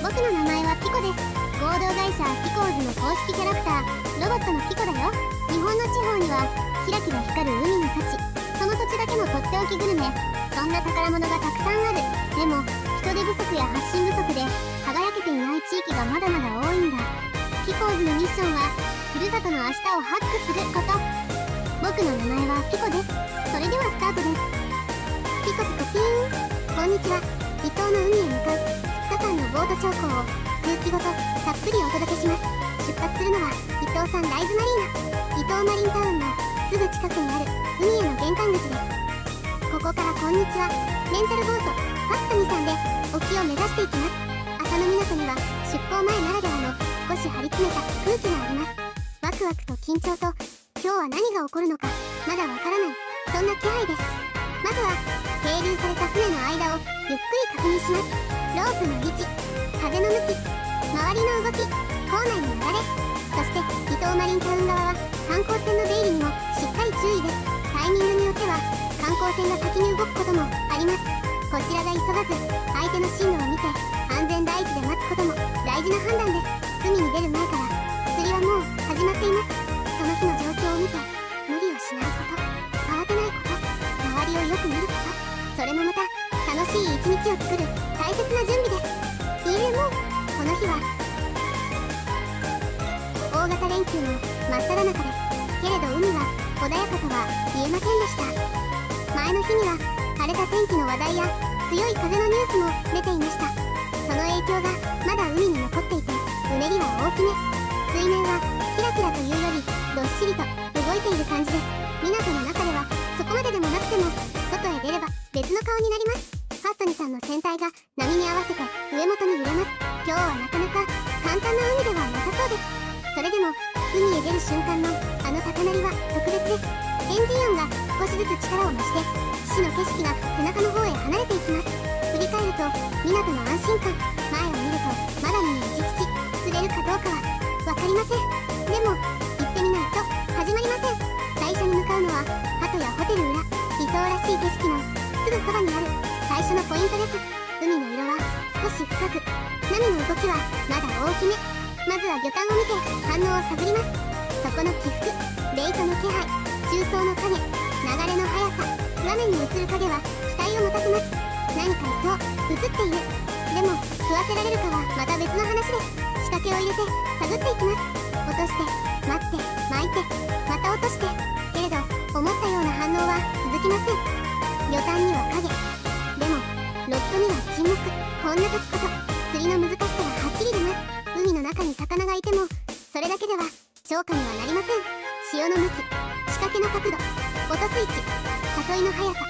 僕の名前はピコです。合同会社ピコーズの公式キャラクター、ロボットのピコだよ。日本の地方にはキラキラ光る海の幸、その土地だけのとっておきグルメ、そんな宝物がたくさんある。でも人手不足や発信不足で輝けていない地域がまだまだ多いんだ。ピコーズのミッションはふるさとの明日をハックすること。僕の名前はピコです。それではスタートです。ピコピコピーン。こんにちは。伊東の海へ向かう2日間のボート眺望を空気ごとたっぷりお届けします。出発するのは伊東産ライズマリーナ。伊東マリンタウンのすぐ近くにある海への玄関口です。ここからこんにちはレンタルボートファストニさんで沖を目指していきます。浅野港には出港前ならではの少し張り詰めた空気があります。ワクワクと緊張と今日は何が起こるのかまだわからない、そんな気配です。まずは係留された船の間をゆっくり確認します。ロープの位置、風の向き、周りの動き、港内の流れ、そして伊東マリンタウン側は観光船の出入りにもしっかり注意です。タイミングによっては観光船が先に動くこともあります。こちらが急がず相手の進路を見て安全第一で待つことも大事な判断です。海に出る前から釣りはもう始まっています。その日の状況を見て無理をしないこと、慌てないこと、周りをよく見ること、それもまた楽しい一日を作る大切な準備です。いいえ、もうこの日は大型連休の真っ只中です。けれど海は穏やかとは言えませんでした。前の日には晴れた天気の話題や強い風のニュースも出ていました。その影響がまだ海に残っていてうねりは大きめ、水面はキラキラというよりどっしりと動いている感じです。港の中ではそこまででもなくても外へ出れば別の顔になります。ファストニさんの船体が波に合わせて上元に揺れます。今日はなかなか簡単な海ではなさそうです。それでも海へ出る瞬間のあの高鳴りは特別です。エンジン音が少しずつ力を増して岸の景色が背中の方へ離れていきます。振り返ると港の安心感、前を見るとまだ見ぬ地土、釣れるかどうかは分かりません。でも行ってみないと始まりません。最初に向かうのは鳩やホテル裏、伊東らしい景色のすぐそばにある最初のポイントです。海の色は少し深く、波の動きはまだ大きめ。まずは魚探を見て反応を探ります。そこの起伏、ベイトの気配、中層の影、流れの速さ、画面に映る影は期待を持たせます。何かいそう、映っている。でも食わせられるかはまた別の話です。仕掛けを入れて探っていきます。落として待って巻いてまた落として、けれど思ったような反応は続きません。魚探には影、でもロッドには沈黙。こんな時こそ釣りの難しさがはっきり出ます。海の中に魚がいてもそれだけでは釣果にはなりません。潮の向き、仕掛けの角度、落とす位置、誘いの速さ、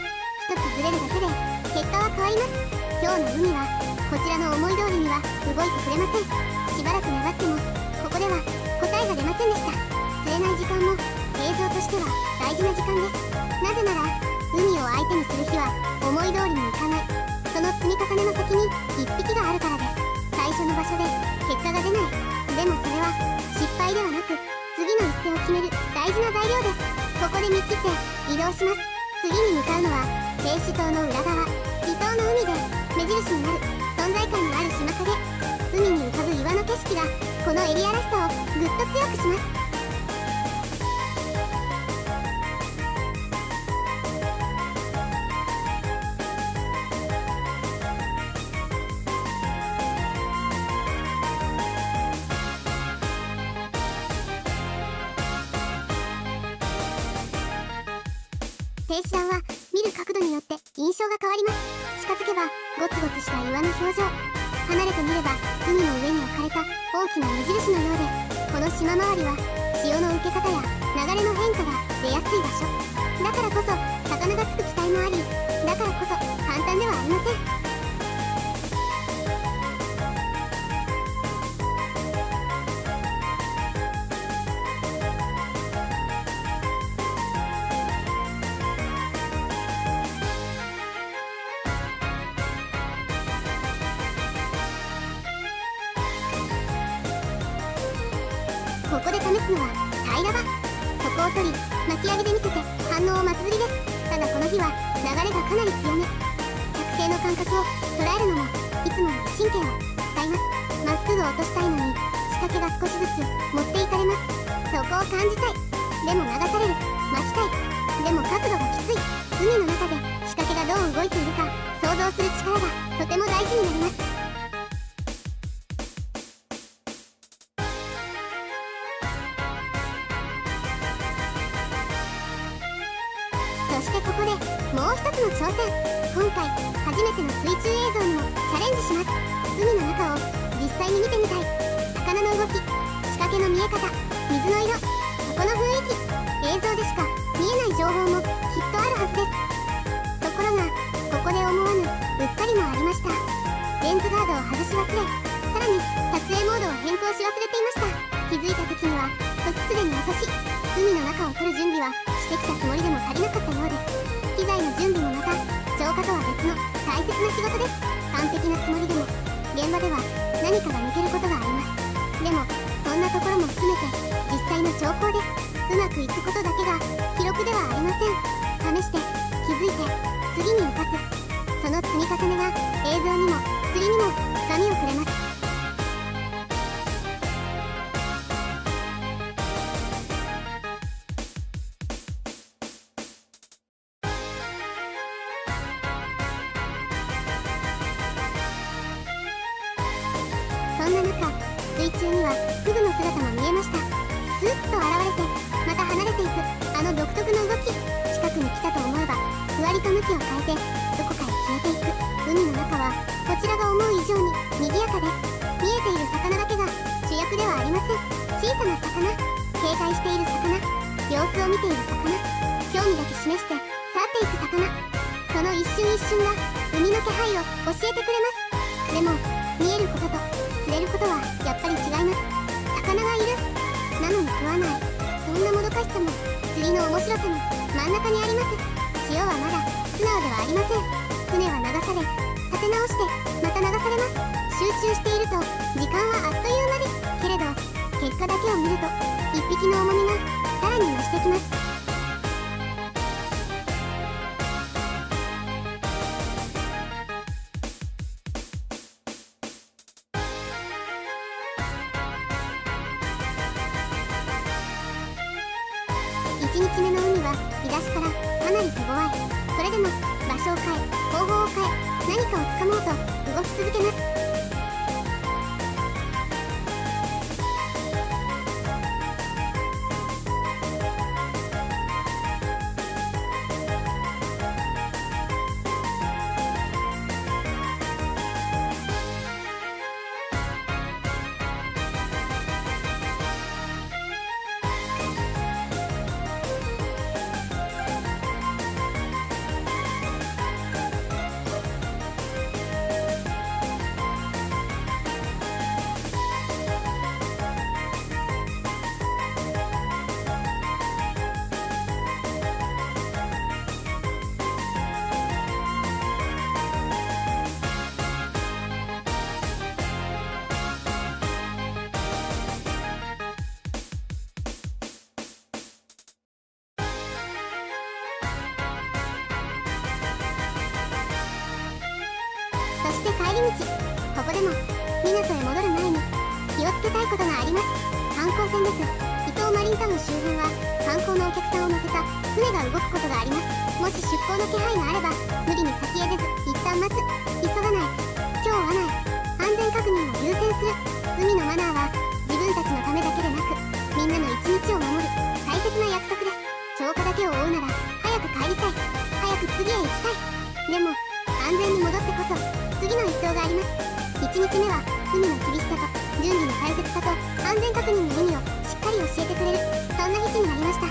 一つずれるだけで結果は変わります。今日の海はこちらの思い通りには動いてくれません。しばらく粘ってもここでは答えが出ませんでした。釣れない時間も映像としては大事な時間です。なぜなら海を相手にする日は思い通りにいかない、その積み重ねの先に一匹があるからです。最初の場所で結果が出ない、でもそれは失敗ではなく次の一手を決める大事な材料です。ここで見切って移動します。次に向かうのは停止島の裏側、伊東の海で目印になる存在感のある島影。海に浮かぶ岩の景色がこのエリアらしさをぐっと強くします。停止段は見る角度によって印象が変わります。近づけばゴツゴツした岩の表情、離れてみれば海の上に置かれた大きな目印のようです。この島周りは潮の受け方や流れの変化が出やすい場所だからこそ魚がつく期待もあり、だからこそ簡単ではありません。ここで試すのは平ら場。そこを取り巻き上げで見せて反応を待つ釣りです。ただこの日は流れがかなり強め、着底の感覚を捉えるのもいつもより神経を使います。を落としたいのに仕掛けが少しずつ持っていかれます。そこを感じたい。でも流される。巻きたい。でも角度がきつい。海の中で仕掛けがどう動いているか想像する力がとても大事になります。そしてここでもう一つの挑戦。今回初めての水中映像にもチャレンジします。海の中を実際に見てみたい。魚の動き、仕掛けの見え方、水の色、そこの雰囲気、映像でしか見えない情報もきっとあるはずです。ところがここで思わぬうっかりもありました。レンズガードを外し忘れ、さらに撮影モードを変更し忘れていました。気づいた時には時すでに遅し。海の中を撮る準備はしてきたつもりでも足りなかったようです。機材の準備もまた超過とは別の大切な仕事です。完璧なつもりでも現場では何かが抜けることがあります。でもそんなところも含めて実際の兆候です。うまくいくことだけが記録ではありません。試して気づいて次に生かす、その積み重ねが映像にも釣りにも深みをくれます。そんな中、水中にはフグの姿も見えました。スッと現れてまた離れていくあの独特の動き。近くに来たと思えばふわりと向きを変えてどこかへ消えていく。海の中はこちらが思う以上に賑やかです。見えている魚だけが主役ではありません。小さな魚、警戒している魚、様子を見ている魚、興味だけ示して去っていく魚、その一瞬一瞬が海の気配を教えてくれます。でも見えることと釣れることはやっぱり違います。魚がいる、なのに食わない、そんなもどかしさも釣りの面白さの真ん中にあります。潮はまだ素直ではありません。船は流され立て直してまた流されます。集中していると時間はあっという間です。けれど結果だけを見ると一匹の重みがさらに増してきます。1日目の海は日差しからかなり手強い。それでも場所を変え方法を変え何かをつかもうと動き続けます。そして帰り道、ここでも港へ戻る前に気をつけたいことがあります。観光船です。伊東マリンタウン周辺は観光のお客さんを乗せた船が動くことがあります。もし出港の気配があれば無理に先へ出ず一旦待つ、急がない、今日はない、安全確認を優先する。海のマナーは自分たちのためだけでなくみんなの一日を守る大切な約束です。超過だけを追うなら早く帰りたい、早く次へ行きたい。でも安全に戻ってこそ次の一投があります。1日目は海の厳しさと準備の大切さと安全確認の意味をしっかり教えてくれる、そんな日になりました。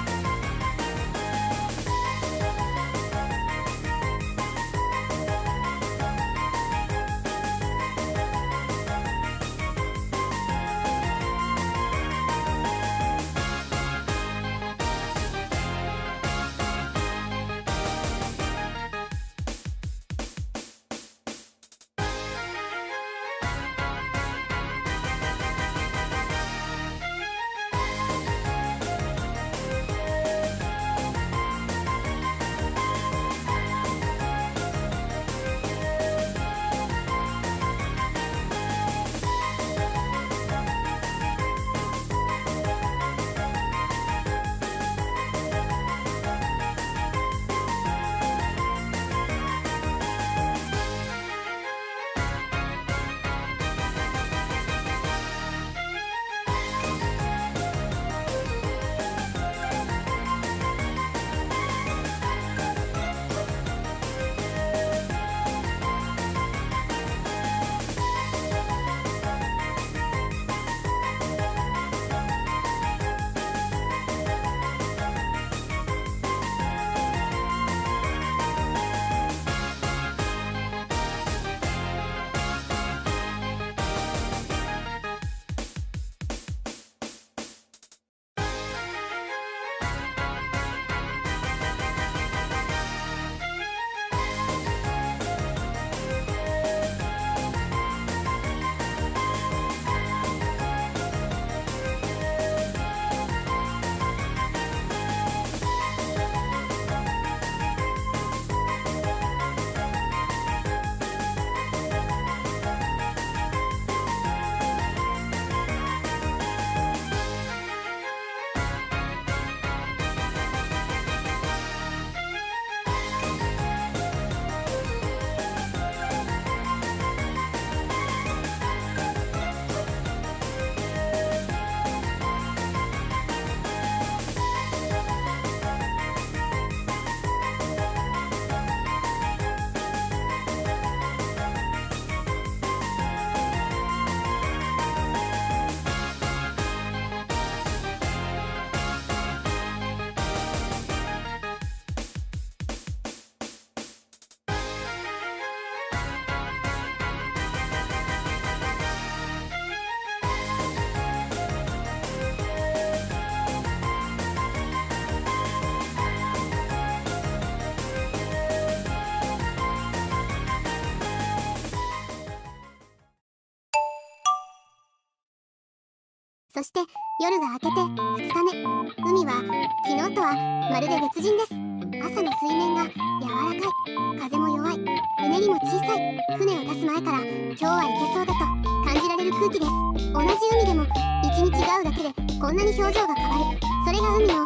そして夜が明けて2日目。海は昨日とはまるで別人です。朝の水面が柔らかい、風も弱い、うねりも小さい。船を出す前から今日は行けそうだと感じられる空気です。同じ海でも一日が合うだけでこんなに表情が変わる。それが海の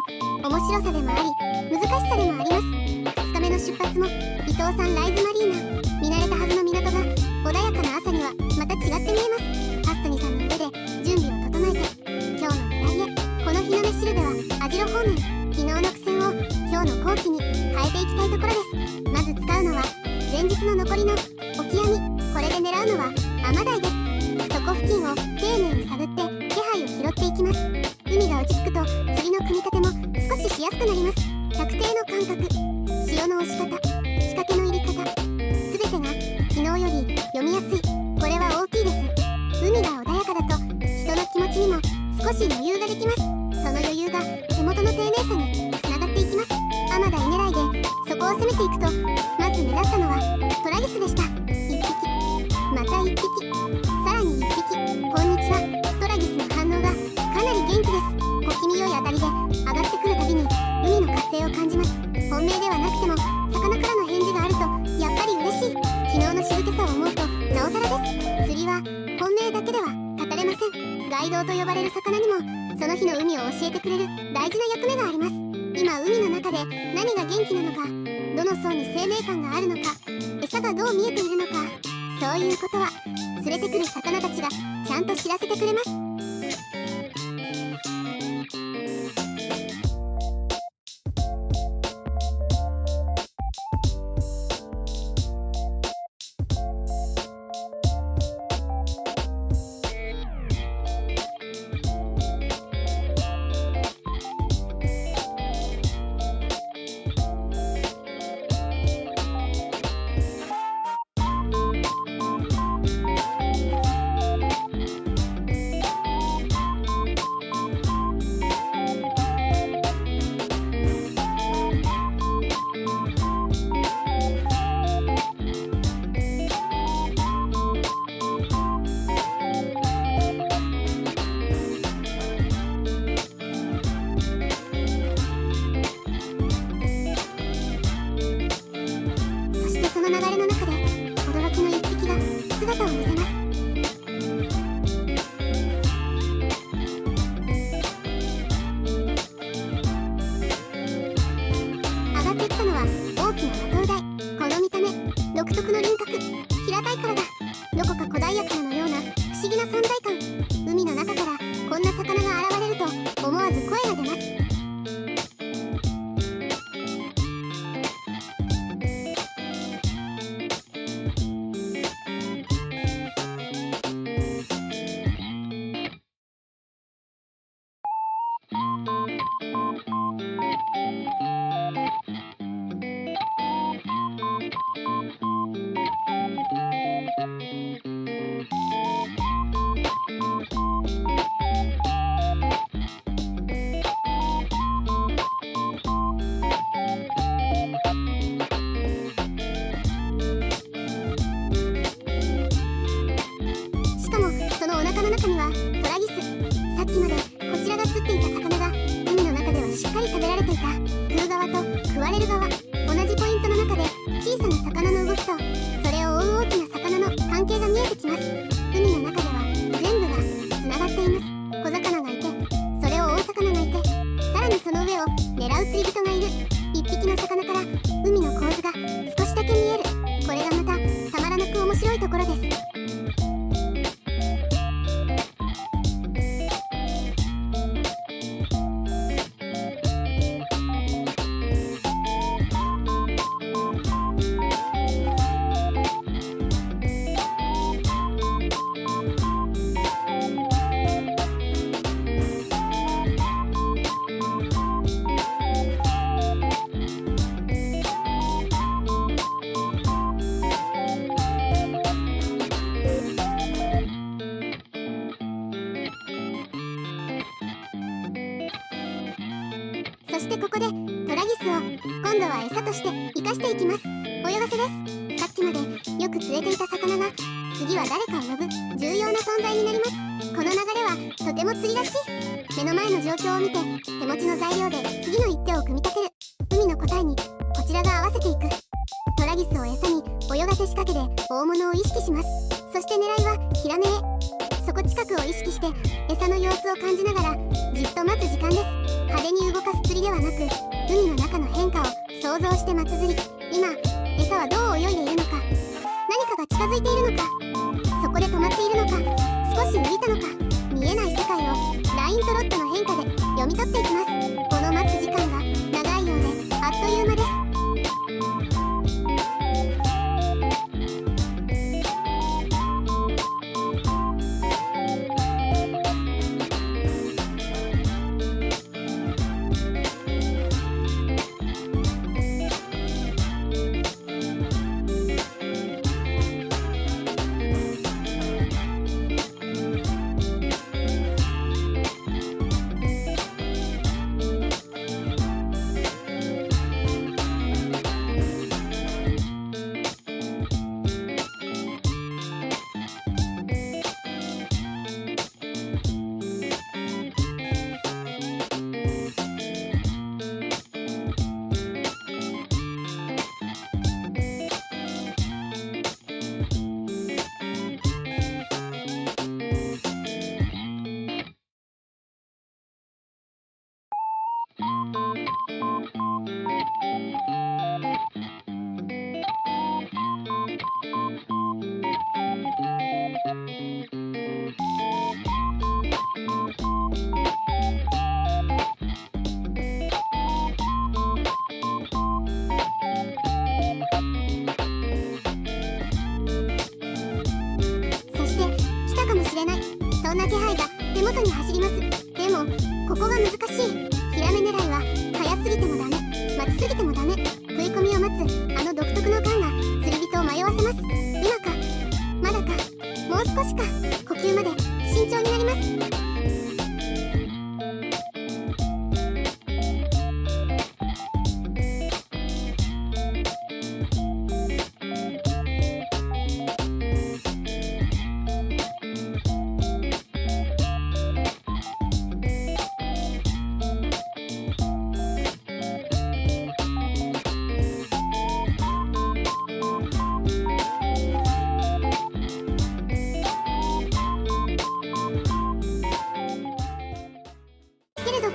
面白さでもあり難しさでもあります。2日目の出発も伊藤さんライズマリーナ。見慣れたはずの港が穏やかな朝にはまた違って見えます。カストニさんの上で準備を整えて今日の狙いへ。この日の目しるべは網代方面。昨日の苦戦を今日の後期に変えていきたいところです。まず使うのは前日の残りのオキアミ。これで狙うのはアマダイです。そこ付近を丁寧に探って気配を拾っていきます。海が落ち着くと釣りの組み立ても少ししやすくなります。百定の感覚、潮の押し方、仕掛けの入り方、全てが昨日より読みやすい。これは大きいです。海が穏やかだと人の気持ちにも少し余裕ができます。その余裕が手元の丁寧さにつながっていきます。アマダイ狙いでそこを攻めていくと、まず目立ったのはトラギスでした。1匹、また1匹、さらに1匹。こんにちは。トラギスの反応がかなり元気です。小気味良い当たりで上がってくるたびに海の活性を感じます。本命ではなくても魚からの返事があるとやっぱり嬉しい。昨日の静けさを思うとなおさらです。釣りは本命だけでは語れません。ガイドと呼ばれる魚にもその日の海を教えてくれる大事な役目があります。今海の中で何が元気なのか、どの層に生命感があるのか、餌がどう見えているのか、そういうことは連れてくる魚たちがちゃんと知らせてくれます。流れの中で驚きの一匹が姿を見せます。上がってきたのは大きなマトウダイ。この見た目、独特の輪郭、平たい体、どこか古代魚のような不思議な存在感。海の中からこんな魚が現れると思わず声が出ます。の中にはトラギス。さっきまでこちらが釣っていた魚が海の中ではしっかり食べられていた。食う側と食われる側、同じポイントの中で小さな魚の動きとそれを追う大きな魚の関係が見えてきます。海の中では全部がつながっています。小魚がいて、それを追う魚がいて、さらにその上を狙う釣り人がいる。一匹の魚から海の構図が少しだけ見える。これがまたたまらなく面白いところです。そしてここでトラギスを今度は餌として生かしていきます。泳がせです。さっきまでよく釣れていた魚が次は誰かを呼ぶ重要な存在になります。この流れはとてても釣りらしい。目の前の状況を見て手持ちの材料で次の一手を組み立てる。海の答えにこちらが合わせていく。トラギスを餌に泳がせ仕掛けで大物を意識します。そして狙いはヒラメへ。そこ近くを意識して餌の様子を感じながらじっと待つ時間です。派手に動かす釣りではなく、海の中の変化を想像して待つ釣り。今餌はどう泳いでいるのか、何かが近づいているのか、そこで止まっているのか、少し浮いたのか、見えない世界をラインとロッドの変化で読み取っていきます。この待つ時間が長いようであっという間です。そんな気配が手元に走ります。でもここが難しい。ヒラメ狙いは早すぎてもダメ、待ちすぎてもダメ。食い込みを待つあの独特の感が釣り人を迷わせます。今かまだかもう少しか。呼吸まで慎重になります。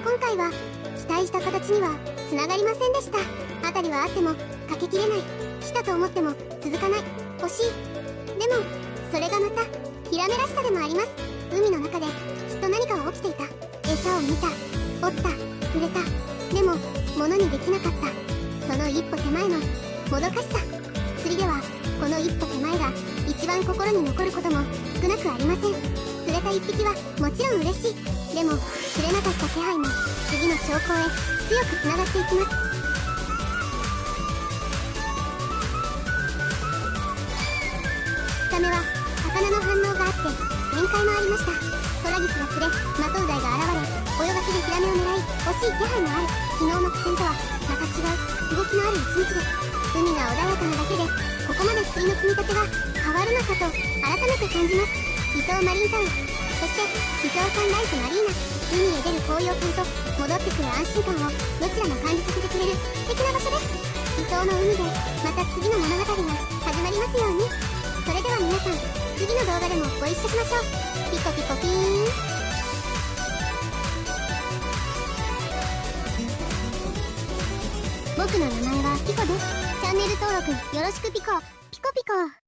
今回は期待した形にはつながりませんでした。辺りはあってもかけきれない。来たと思っても続かない。惜しい。でもそれがまたヒラメらしさでもあります。海の中できっと何かが起きていた。餌を見た、折った、触れた。でも物にできなかった。その一歩手前のもどかしさ。釣りではこの一歩手前が一番心に残ることも少なくありません。釣れた一匹はもちろん嬉しい。でも釣れなかった気配も次の兆候へ強くつながっていきます。2日目は魚の反応があって展開もありました。トラギスが釣れ、マトウダイが現れ、泳がせるヒラメを狙い、惜しい気配もある。昨日の苦戦とはまた違う動きのある一日です。海が穏やかなだけでここまで釣りの組み立てが変わるのかと改めて感じます。伊東マリンタウン、そして伊東サンライズマリーナ。海へ出る高揚感と戻ってくる安心感をどちらも感じさせてくれる素敵な場所です。伊東の海でまた次の物語が始まりますように。それでは皆さん、次の動画でもご一緒しましょう。ピコピコピーン。僕の名前はピコです。チャンネル登録よろしくピコピコピコ。